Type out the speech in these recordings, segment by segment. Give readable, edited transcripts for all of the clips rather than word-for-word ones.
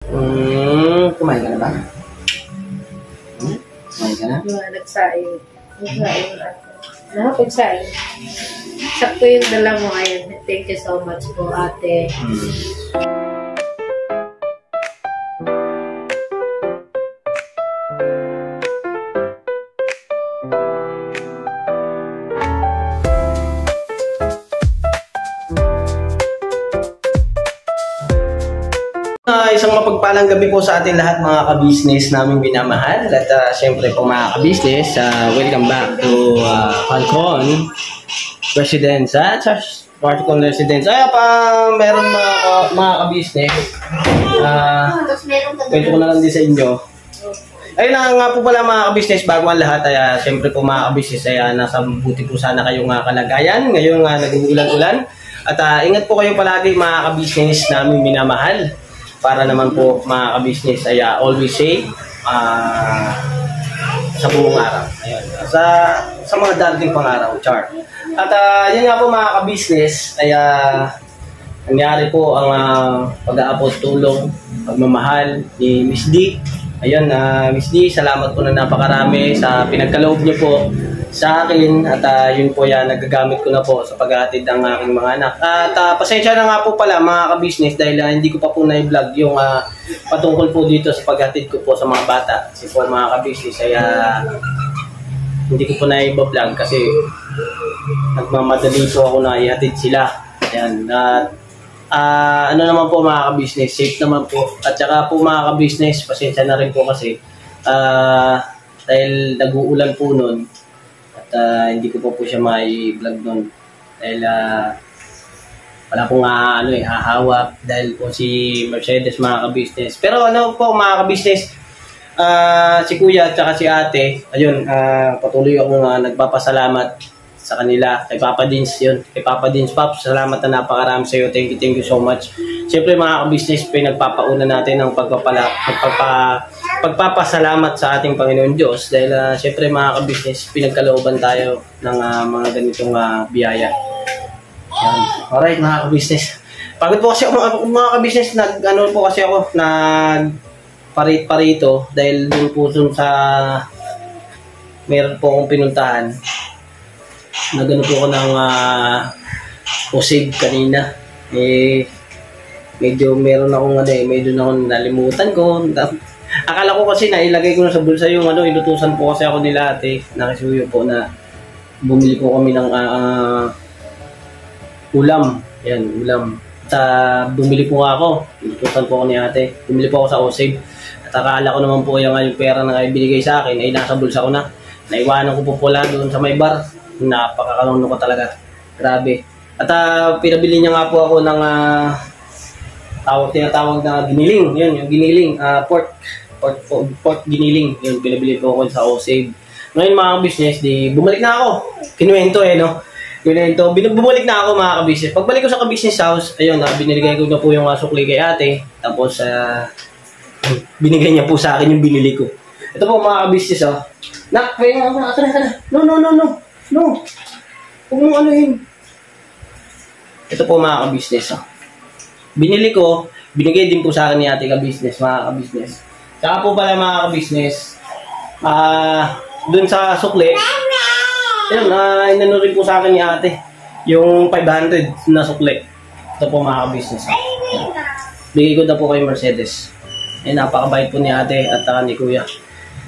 Kumain ka na ba? Kumain ka na? Nagsaing. Nagsaing ako. Nakapagsaing. Sakto yung dala mo ngayon. Thank you so much po, ate. Isang mapagpalang gabi po sa ating lahat mga ka-business naming binamahal. At syempre po mga ka-business, welcome back to Falcon Residence. Falcon Residence. Ay pa, meron mga ka-business. Kwento ko na lang din sa inyo. Ayun na nga po pala mga ka-business, bago ang lahat, syempre po mga ka-business, nasa buti po sana kayong kalagayan. Ngayon nag-uulan-ulan. At ingat po kayo palagi mga ka-business namin minamahal. Para naman po mga ka-business ay always safe sa buong araw. Ayun. Sa mga darating pang araw, char. At yun nga po mga ka-business ay nangyari po ang pag-aabot tulong, pagmamahal ni Miss D. Ayun, Miss D, salamat po na napakarami sa pinagkaloob niyo po sa akin at yun po nagagamit ko na po sa pag-aatid ng aking mga anak. At pasensya na nga po pala mga ka-business dahil hindi ko pa po na-vlog yung patungkol po dito sa pag-aatid ko po sa mga bata. Kasi po mga ka-business ay hindi ko po na-vlog kasi nagmamadali po ako na ihatid sila. Ayan. At ano naman po mga ka-business, safe naman po. At saka po mga ka-business, pasensya na rin po kasi dahil nag-uulan po nun. Hindi ko po siya mai-vlog nun dahil wala pong hahawak dahil po si Mercedes mga ka-business. Pero ano po mga ka-business, si kuya at saka si ate, ayun, patuloy ako nagpapasalamat sa kanila, kay Papa Dins yun, kay Papa Dins Pops, salamat na napakarami sa iyo, thank you so much. Siyempre mga ka-business, pinagpapauna natin ng pagpapasalamat sa ating Panginoon Diyos dahil siyempre mga ka-business, pinagkalooban tayo ng mga ganitong biyaya. Yan. Alright mga ka-business, pagod po kasi ako mga ka-business, nag-ano po kasi ako, nag-parito dahil dun po sa meron po akong pinuntahan. Nagano po ako ng Osig kanina. Medyo meron akong medyo na akong nalimutan ko. Akala ko kasi nailagay ko na sa bulsa yung inutusan po kasi ako nila ate. Nakisuyo po na bumili po kami ng ulam. Yan, ulam. At bumili po ako. Inutusan po ako ni ate. Bumili po ako sa Osig. At akala ko naman po yung pera na ibinigay sa akin ay nasa bulsa ko na. Naiwanan ko po pala doon sa may bar. Napakakalungno ko talaga. Grabe. At pinabili niya nga po ako ng tinatawag na giniling. Yun, yung giniling. Pork giniling. Yun, pinabili po ako sa O-Save. Ngayon mga business, bumalik na ako. Kinuwento no? Kinuwento. Bumalik na ako mga ka-business. Pagbalik ko sa ka-business house, ayun, binigay ko na po yung sukli kay ate. Tapos, binigay niya po sa akin yung binili ko. Ito po mga ka-business, Nak, pwede nga ka na. No. Huwag mong anuhin. Ito po mga ka-business. Binili ko, binigay din po sa akin ni ate ka-business, mga ka-business. Saka po pala mga ka-business, dun sa sukli, ayun, inano rin po sa akin ni ate, yung 500 na sukli. Ito po mga ka-business. Bigay ko na po kay Mercedes. Napakabait po ni ate at ni kuya.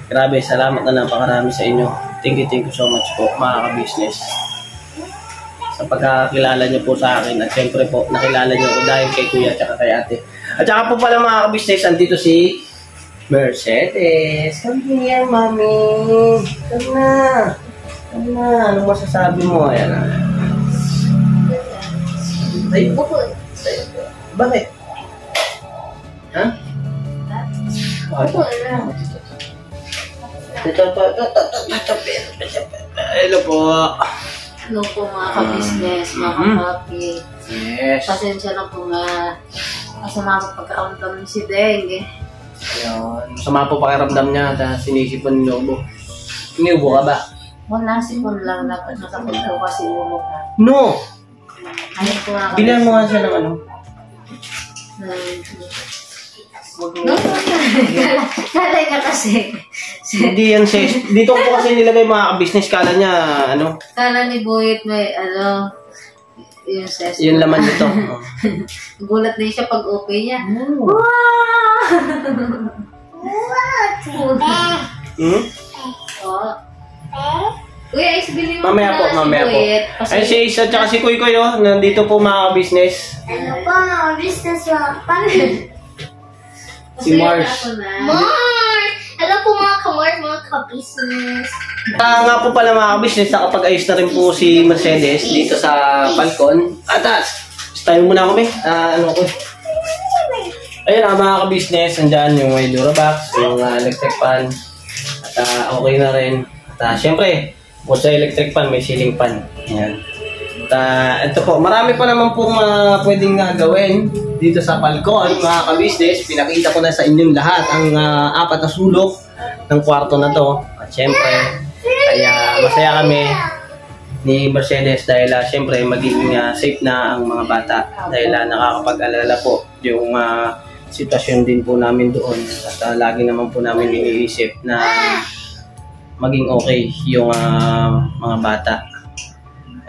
Grabe, salamat na napakarami sa inyo. Thank you so much po mga ka-business. Sa pagkakilala niyo po sa akin at siyempre po nakilala niyo ako dahil kay kuya at kay ate. At saka po pala mga ka-business, andito si Mercedes. Come here, mami. Come na. Anong masasabi mo? Ayan na. Ay, bakit? Ha? Hello po. Hello po mga ka-business, mga ka-happy. Yes. Pasensya na po nga masama po pagkakaramdam ni si Deng. Ayun. Masama po pakiramdam niya at sinisipon ni Lobo. Inubo ka ba? Wala, sipon lang. Nasakot ko kasi ulo ka. No! Ayun po nga. Bilan mo nga siya ng ano? No, kalay ka kasi. Hindi yan sis. Dito ko kasi nilagay mga ka-business. Kala niya, ano? Kala ni Boyet may, yung ses. Yun laman nito. Gulat din siya pag open niya. Wow! Hmm? Oh. Kuya, isbili mo Mamaya po. Ay, si Isa at si Kuy Kuy, oh. Nandito po mga ka-business. Ano po, mga business paano? Si Mars. Mars! Hello po mga ka-Mars, mga ka-business. Nga po pala mga ka-business, nakapag-ayos na rin po si Mercedes dito sa Falcon. Style muna kami. Ano ko? Ayun mga ka-business, andyan yung may Durabox, yung electric fan. At okay na rin. At syempre, po sa electric fan, may ceiling fan. Ayan. Ito po, marami pa naman pong pwedeng gawin dito sa Falcon, mga ka-business. Pinakita ko na sa inyong lahat ang 4 na sulok ng kwarto na to. At syempre, kaya masaya kami ni Mercedes dahil syempre magiging safe na ang mga bata dahil nakakapag-alala po yung sitwasyon din po namin doon. At lagi naman po namin iniisip na maging okay yung mga bata.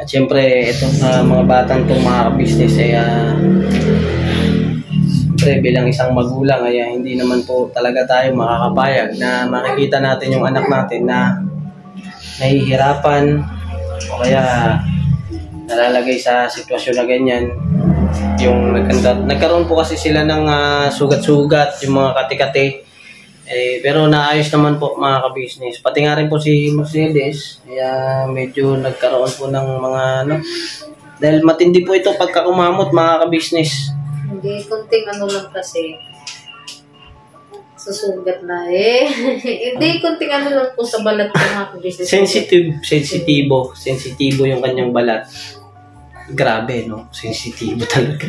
At syempre, itong mga batang itong mga business ay syempre bilang isang magulang ay hindi naman po talaga tayo makakapayag na makikita natin yung anak natin na nahihirapan o kaya nalalagay sa sitwasyon na ganyan. Yung nagkaroon po kasi sila ng sugat-sugat, yung mga kati-kati. Pero naayos naman po mga ka-business. Pati nga rin po si Mercedes, kaya medyo nagkaroon po ng mga dahil matindi po ito pagka kumamot mga ka-business. Hindi, kunting lang kasi. Susugat na Hindi, kunting lang po sa balat ng mga ka-business. Sensitibo yung kanyang balat. Grabe, no? Sensitibo talaga.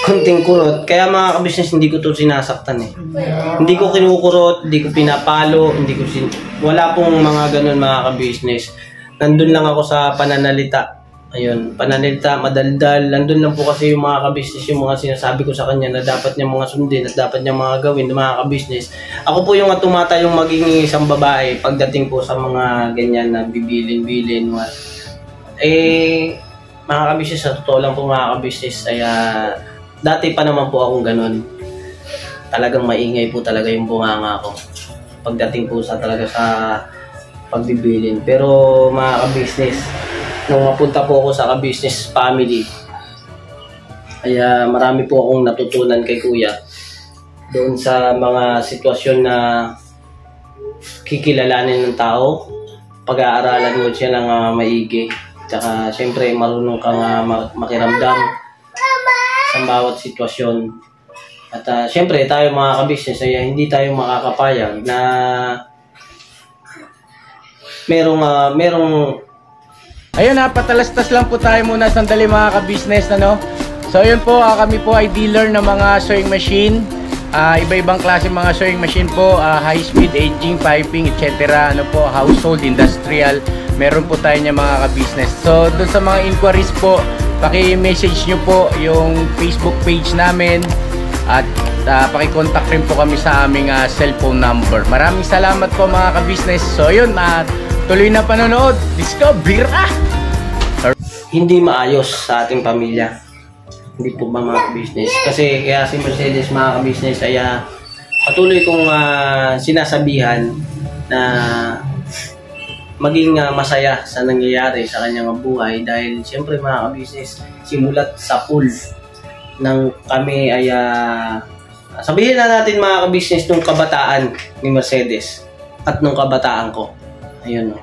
Kunting kurot. Kaya mga ka-business, hindi ko to sinasaktan Hindi ko kinukurot, hindi ko pinapalo, wala pong mga ganun mga ka-business. Nandun lang ako sa pananalita. Ayun, pananalita, madaldal. Nandun lang po kasi yung mga ka-business, yung mga sinasabi ko sa kanya na dapat niya mga sundin at dapat niya mga gawin ng mga ka-business. Ako po yung tumata yung maging isang babae pagdating po sa mga ganyan na bibilin-bilin. Mga ka-business, sa totoo lang po mga ka-business, ay dati pa naman po akong ganun. Talagang maingay po talaga yung bunganga ko. Pagdating po talaga sa pagbibilin. Pero mga ka-business, nung mapunta po ako sa ka-business family, ay marami po akong natutunan kay Kuya. Doon sa mga sitwasyon na kikilalanin ng tao, pag-aaralan mo siya ng maigi. Tsaka, syempre, marunong kang makiramdam sa bawat sitwasyon. At, syempre, tayo mga ka-business, ay hindi tayo makakapayag na merong ayun patalastas lang po tayo muna sandali mga ka-business, So, ayun po, kami po ay dealer ng mga sewing machine. Iba-ibang klase mga sewing machine po, high speed, aging, piping, etc. Household, industrial. Meron po tayo niya mga ka-business. So, dun sa mga inquiries po, paki-message nyo po yung Facebook page namin at paki-contact rin po kami sa aming cellphone number. Maraming salamat po mga ka-business. So, yun, tuloy na panonood. Discover! Hindi maayos sa ating pamilya. Hindi po ba mga ka-business? Kasi kaya si Mercedes mga ka-business ay patuloy kong sinasabihan na maging masaya sa nangyayari sa kanyang buhay dahil siyempre mga ka-business, simulat sa pool nang kami ay sabihin na natin mga ka-business nung kabataan ni Mercedes at nung kabataan ko. Ayun.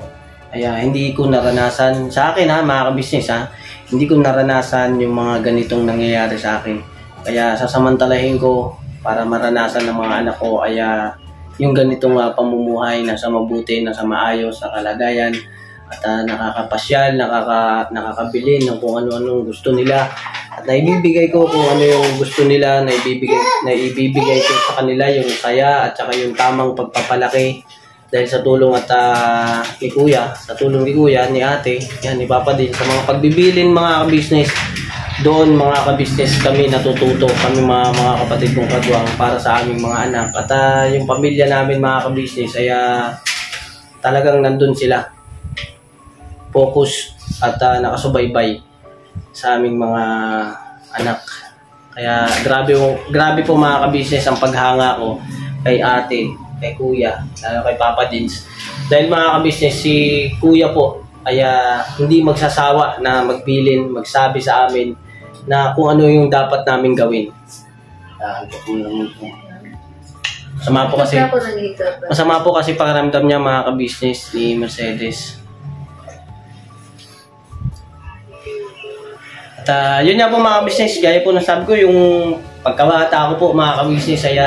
Kaya hindi ko naranasan sa akin mga ka-business hindi ko naranasan yung mga ganitong nangyayari sa akin. Kaya sasamantalahin ko para maranasan ng mga anak ko ay yung ganitong pamumuhay na sa mabuti, na sa maayos, sa kalagayan at nakakapasyal, nakakabili ng kung ano-anong gusto nila at naibibigay ko kung ano yung gusto nila, naibibigay ko sa kanila yung saya at saka yung tamang pagpapalaki dahil sa tulong at ni Kuya, sa tulong ni Kuya, ni Ate, yan, ni Papa din sa mga pagbibilin mga ka-business doon mga ka-business kami natututo, kami mga kapatid kong kagwang para sa aming mga anak. At yung pamilya namin mga ka-business ay talagang nandun sila. Focus at nakasubaybay sa aming mga anak. Kaya grabe po mga ka-business ang paghanga ko kay ate, kay kuya, lalo kay Papa Dins. Dahil mga ka-business, si kuya po ay hindi magsasawa na magbilin, magsabi sa amin na kung ano yung dapat namin gawin. Masama po kasi pakiramdam niya mga ka-business ni Mercedes. At yun nga po mga ka-business, gaya po nasabi ko, yung pagkabata ko po mga ka-business ay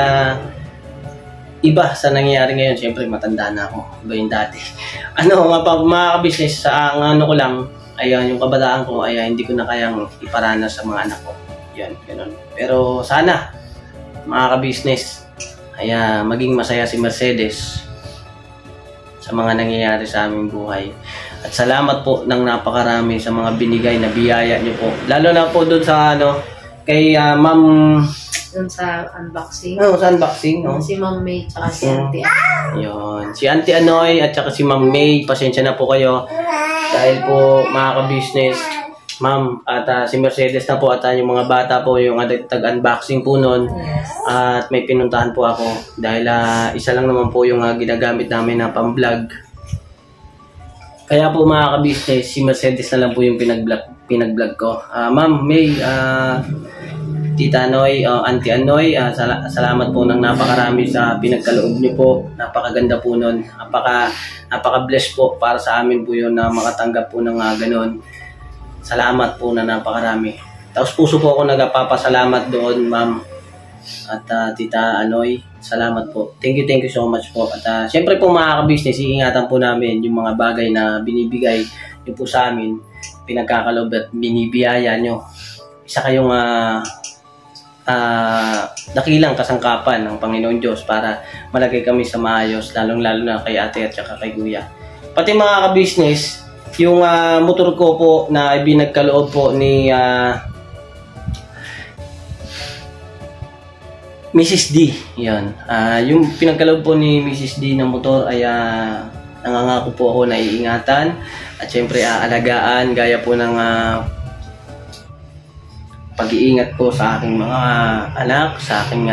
iba sa nangyayari ngayon. Siyempre matanda na ako, iba yung dati. Mga ka-business, sa ano ko lang, ayan, yung kabataan ko ay hindi ko na kayang iparanas sa mga anak ko. Yan, ganun. Pero sana, mga ka-business, ay maging masaya si Mercedes sa mga nangyayari sa aming buhay. At salamat po ng napakarami sa mga binigay na biyaya niyo po. Lalo na po doon sa kay Ma'am... Doon sa unboxing. Sa unboxing, no? Si Ma'am May tsaka si Auntie. Yun. Si Auntie Anoy at saka si Ma'am May, pasensya na po kayo. Dahil po mga ka-business, ma'am, at si Mercedes na po at yung mga bata po yung tag-unboxing po nun. At may pinuntahan po ako dahil isa lang naman po yung ginagamit namin na pang-vlog. Kaya po mga ka-business, si Mercedes na lang po yung pinag-vlog ko. Ma'am May, Tita Anoy, Auntie Anoy, salamat po ng napakarami sa pinagkaloob niyo po. Napakaganda po nun. Napaka-bless po para sa amin po yun na makatanggap po ng ganun. Salamat po na napakarami. Tapos puso po ako nagpapasalamat doon, ma'am. At Tita Anoy, salamat po. Thank you so much po. At syempre po mga ka-business, iingatan po namin yung mga bagay na binibigay niyo po sa amin. Pinagkakaloob at binibiyaya nyo. Isa kayong dakilang kasangkapan ng Panginoon Diyos para malagay kami sa maayos, lalong-lalo na kay ate at saka kay kuya. Pati mga ka-business, yung motor ko po na ibinagkaloob po ni Mrs. D. Yan. Yung pinagkaloob po ni Mrs. D na motor ay nangangako po ako na iingatan at syempre alagaan gaya po ng pag-iingat ko sa aking mga anak, sa aking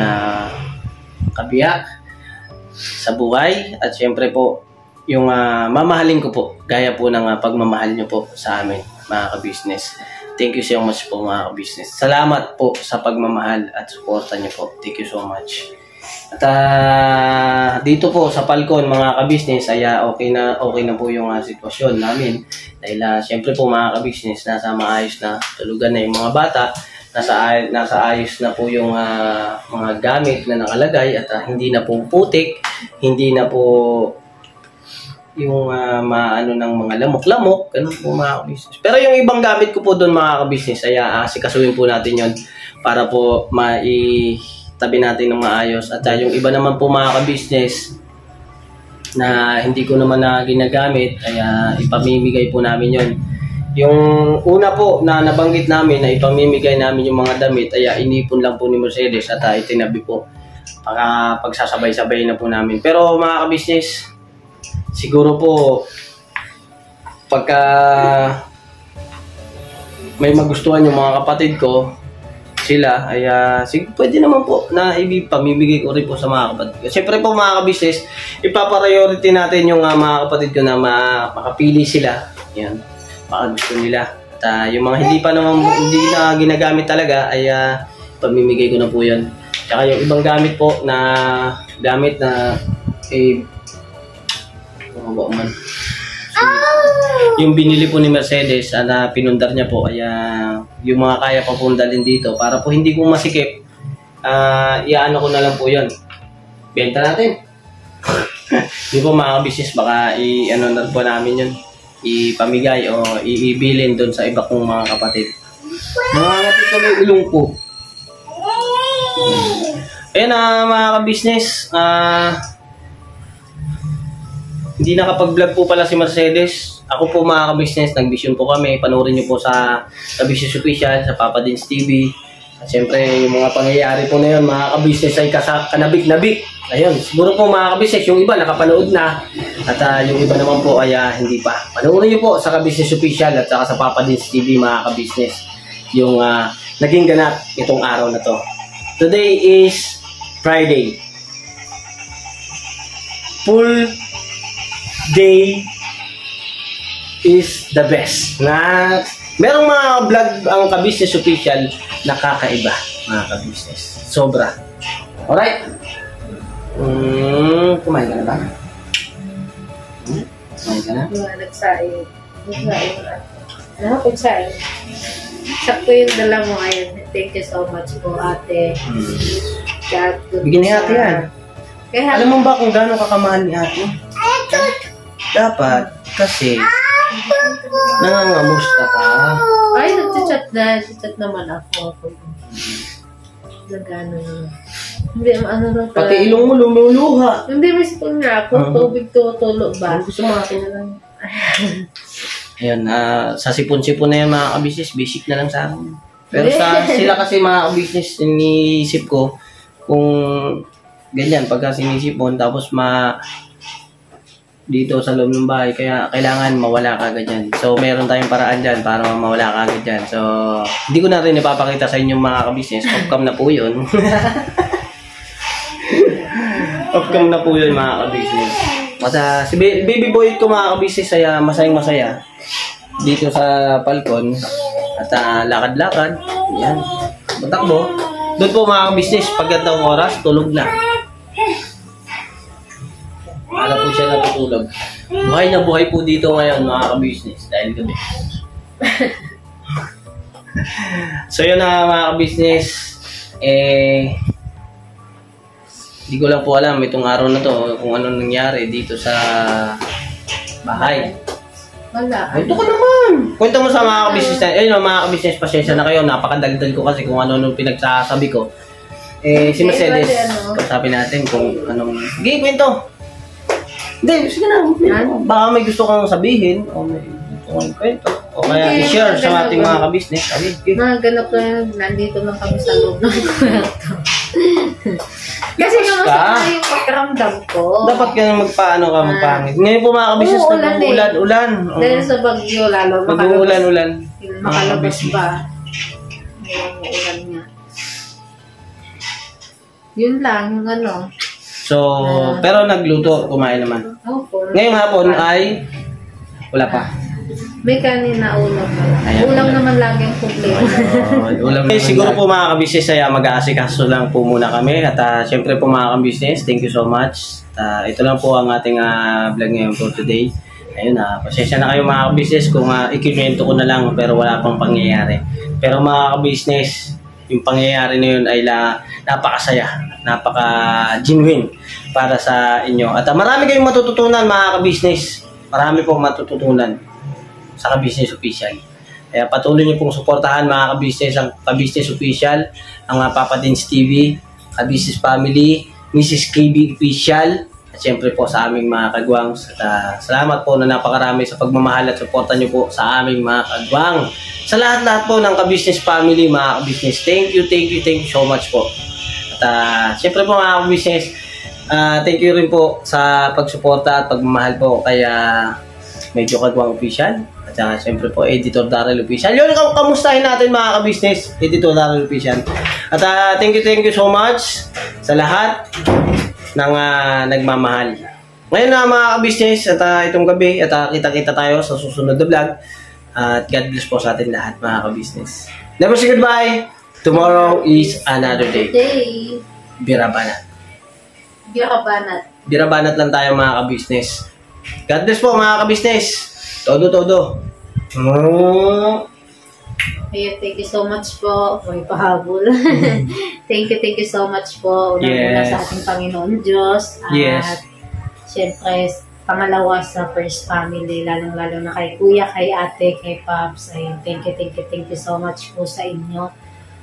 kabiyak sa buhay. At syempre po, yung mamahalin ko po, gaya po ng pagmamahal nyo po sa amin, mga ka-business. Thank you so much po mga ka-business. Salamat po sa pagmamahal at suporta nyo po. Thank you so much. At dito po sa Falcon mga ka-business ay okay na po yung sitwasyon namin. Dahil syempre po mga ka-business, nasa maayos na tulugan na yung mga bata. Nasa ayos na po yung mga gamit na nakalagay at hindi na po putik, hindi na po yung maano ng mga lamok-lamok, ganun po mga ka-business. Pero yung ibang gamit ko po doon mga ka-business ay sikasuhin po natin yon para po maitabi natin ng maayos. At yung iba naman po mga ka-business na hindi ko naman ginagamit ay ipamimigay po namin yon. Yung una po na nabanggit namin na ipamimigay namin yung mga damit ay inipon lang po ni Mercedes at itinabi po para pagsasabay-sabay na po namin. Pero mga ka-business, siguro po pagka may magustuhan yung mga kapatid ko, sila ay pwede naman po na ipamimigay ko rin po sa mga kapatid ko. Siyempre po mga ka-business, ipapriority natin yung mga kapatid ko na makapili sila. Yan. Baka gusto nila. At yung mga hindi na ginagamit talaga ay pamimigay ko na po yan. Tsaka yung ibang gamit po na yung binili po ni Mercedes na pinundar niya po ay yung mga kaya pa pong dalhin dito para po hindi ko masikip, iaano ko na lang po yun, benta natin. Hindi po mga business, baka i-ano na po namin yun, ipamigay o iibilin doon sa iba kong mga kapatid. Mga kapatid kami ilong po. Ayan mga ka-business, Hindi nakapag-vlog po pala si Mercedes. Ako po mga ka-business, nag-vision po kami. Panoorin niyo po sa Business Official, sa Papa Dins TV. At syempre, yung mga pangyayari po na yun, mga ka-business ay kanabik-nabik. Ayun, siguro po mga ka-business, yung iba nakapanood na. At yung iba naman po ay hindi pa. Panoorin niyo po sa Business Official at saka sa Papa Dins TV mga ka-business. Yung naging ganap itong araw na to. Today is Friday. Full day is the best. Na merong mga vlog ang ka-business official nakakaiba, mga ka-business. Sobra. Alright? Kumain ka na ba? Kumain ka na? Nagsaing. Pagsaing. Sakto yung dala mo ngayon. Thank you so much po, ate. Bigyan ni ate yan. Kaya, Alam mo ba kung gaano kakamahal ni ate? Dapat, kasi nangangamusta ka. ay, nag-chat na. Nag-chat naman ako. Nagano na. Hindi, ano na talaga. Pati ilong mo lumuluha. Hindi, may spoon nga ako. Tubig tutulog ba? Gusto mo akin na lang. Ayan, sa sipon-sipon na yan mga ka-business, basic na lang sa akin. Pero sila kasi mga ka-business, iniisip ko kung ganyan, pagka sinisipon, tapos dito sa loob ng bahay, kaya kailangan mawala ka agad yan. So, meron tayong paraan dyan para mawala ka agad dyan. So, hindi ko na rin ipapakita sa inyong mga ka-business. Off-cam na po yun. Off-cam na po yun mga ka-business. At si baby boy ko mga ka-business ay masayang-masaya dito sa Falcon. At lakad-lakad. Yan. Matakbo. Doon po mga ka-business, pagkatang oras, tulog na. Wala po siya natutulog. Buhay na buhay po dito ngayon mga ka-business dahil gabi. So yun na mga ka-business, hindi ko lang po alam itong araw na to kung ano nangyari dito sa bahay. Wala. Ito ka naman! Kwento mo sa mga ka-business na, ayun mga ka-business, pasensya na kayo, napakadagdag ko kasi kung ano pinagsasabi ko. Si Mercedes, kausapin natin kung anong... Sige, kwento! Hindi, sige na. Baka may gusto kang sabihin o may gusto kang kwento o kaya i-share sa ating mga ka-business. Ganap ko yun, nandito lang kami sa loob ng kwarto. Kasi nga masama yung pagkaramdam ko. Dapat ka na magpangit. Ngayon po mga ka-business, nag-uulan. Dahil sa bagyo, lalo mag-uulan. Makalabas ba? Yung ulan nga. Yun lang, yung ano. So, pero nagluto, kumain naman. Ngayong hapon ay wala pa. May kanina ulam pala. Ulam naman lagi ang problema. Ulam siguro po mga ka-business ay mag-aasikaso lang po muna kami. At syempre po mga ka-business, thank you so much. Ito lang po ang ating vlog ngayon for today. Ayun pasensya na kayo mga ka-business kung ikikwento ko na lang pero wala pang pangyayari. Pero mga ka-business, yung pangyayari na yun ay napakasaya, napaka-genuine para sa inyo. At marami kayong matututunan mga ka-business. Marami pong matututunan sa ka-business official. Kaya patuloy niyo pong suportahan mga ka-business, ang ka-business official, ang Papa Dins TV, ka-business family, Mrs. KB official, at syempre po sa aming mga kagwangs. At salamat po na napakarami sa pagmamahal at suporta niyo po sa aming mga kagwang. Sa lahat-lahat po ng ka-business family, mga ka-business, thank you so much po. At syempre po mga ka-business, thank you rin po sa pagsuporta at pagmamahal po kaya Medyo Kagwang Official. At saka syempre po, Editor Daryl Official. Yun, kamustahin natin mga ka-business, Editor Daryl Official. At thank you so much sa lahat ng nagmamahal. Ngayon na mga ka-business, at itong gabi, at kita-kita tayo sa susunod na vlog. At God bless po sa atin lahat mga ka-business. Never say goodbye. Tomorrow is another day. Birabanat. Birabanat lang tayo mga ka-business. God bless po mga ka-business. Todo. Ayun, thank you so much po. May pahabol. Thank you so much po. Unang-una sa ating Panginoon Diyos. At syempre, pangalawa sa first family, lalong-lalo na kay Kuya, kay Ate, kay Pops. Ayun, thank you so much po sa inyo.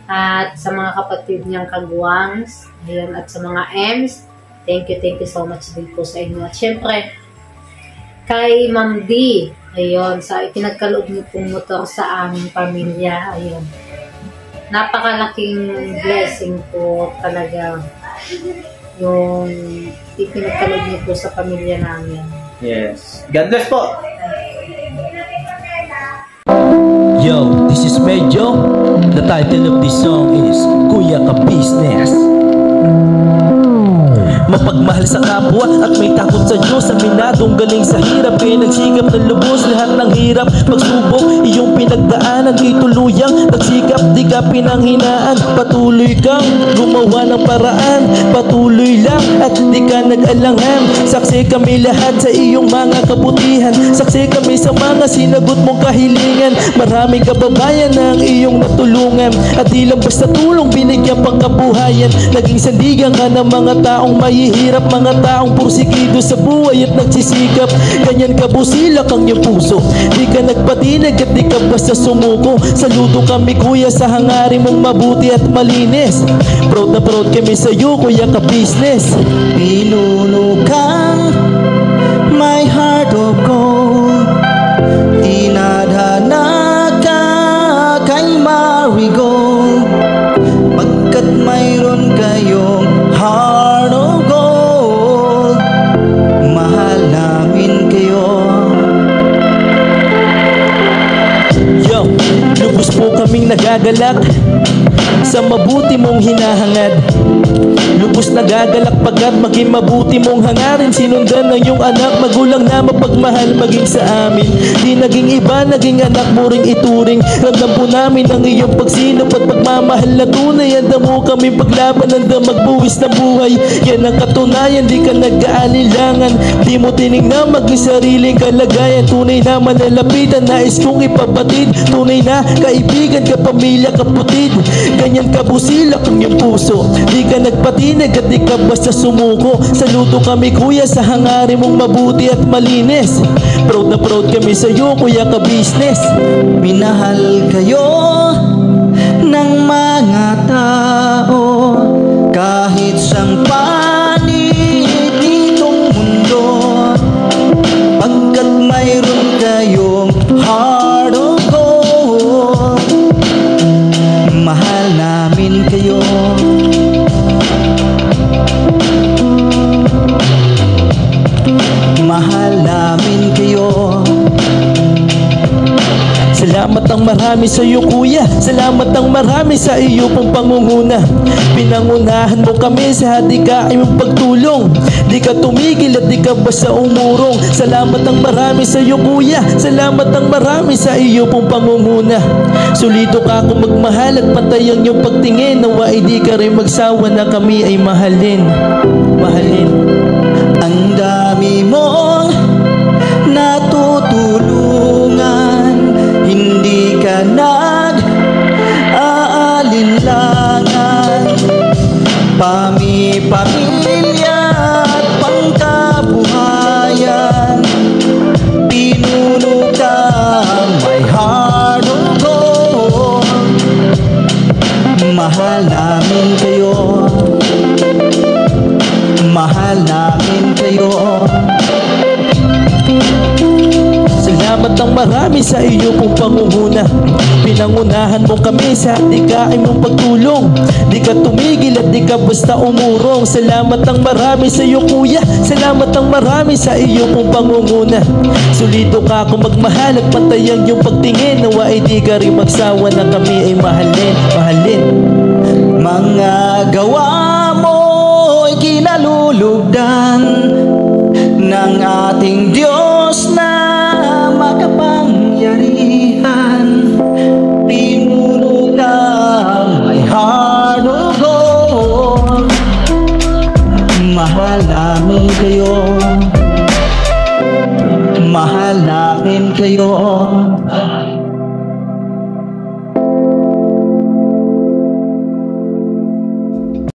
At sa mga kapatid niyang Kagwangs, ayun, at sa mga M's, thank you so much din po sa inyo. At syempre, kay Ma'am D. Ayun, sa ipinagkaloob niyo pong motor sa aming pamilya. Ayun. Napakalaking blessing po talaga yung ipinagkaloob niyo po sa pamilya namin. Yes. God bless po. Yo, this is Medyo. The title of this song is Kuya Ka Business. Mapagmahal sa kapwa at may takot sa Diyos. Aminadong galing sa hirap, kaya nagsikap ng lubos. Lahat ng hirap, pagsubok, iyong pinagdaanan, di tuluyang nagsikap, di ka pinanghinaan. Patuloy kang gumawa ng paraan, patuloy lang at di ka nag-alangan. Saksi kami lahat sa iyong mga kabutihan, saksi kami sa mga sinagot mong kahilingan. Maraming kababayan na ang iyong natulungan, at di lang basta tulong, binigyan pang kabuhayan. Naging sandigan ka ng mga taong mahihirap, mga taong pursigido sa buhay at nagsisikap. Ganyan ka busilak ang iyong puso, di ka nagpatinag at di ka basta sumuko. Saludo kami kuya sa hangarin mong mabuti at malinis. Proud na proud kami sa iyo, Kuya Ka Business. Pinunukang my heart of gold, tinadhana ka kay marigold, pagkat mayroon kayong heart of gold. Mahal namin kayo. Yo, lubos po kaming nagagalak sa mabuti mong hinahangad. Lubos nagagalak pagkat maging mabuti mong hangarin. Sinundan ng iyong anak, magulang na mapagmahal maging sa amin. Di naging iba, naging anak mo ring ituring. Ramdam po namin ang iyong pagsinap at pagmamahal na tunay. Handa mo kami paglaban, handa magbuwis na buhay. Yan ang katunayan, di ka nag-aalilangan. Di mo tinignan maging sariling kalagayan. Tunay na manalapitan, nais kong ipabatid. Tunay na kaibigan, kapamilya, kaputid. Ganyan ka busilak ang iyong puso, di ka nagpatinag at di ka basta sumuko. Saludo kami kuya sa hangarin mong mabuti at malinis. Proud na proud kami sa iyo, Kuya Ka Business. Minahal kayo ng mga tao kahit sang panig nitong mundo, pagkat mayroon kayong heart of gold. Mahal namin kayo. Mahal namin kayo. Salamat ang marami sa iyo kuya, salamat ang marami sa iyo pong pangunguna. Pinangunahan mo kami sa hadikain mong pagtulong, di ka tumigil at di ka basta umurong. Salamat ang marami sa iyo kuya, salamat ang marami sa iyo pong pangunguna. Sulido ka kung magmahal at pantay ang iyong pagtingin. Nawa ay di ka rin magsawa na kami ay mahalin. Mahalin. Ang dami mong natutulungan, hindi ka nag-aalinlangan. Pamilya at pangkabuhayan, pinuno ka may heart of gold. Mahal namin kayo. Mahal namin kayo. Salamat ang marami sa iyo pong pangunguna. Pinangunahan mo kami sa hadikain mong pagtulong, di ka tumigil at di ka basta umurong. Salamat ang marami sa iyo kuya, salamat ang marami sa iyo pong pangunguna. Sulido ka kung magmahal at pantay ang iyong pagtingin. Nawa ay di ka rin magsawa na kami ay mahalin. Mahalin. Mga gawa mo'y kinalulugdan ng ating Diyos na makapangyarihan. Pinuno ka may heart of gold. Mahal namin kayo. Mahal namin kayo.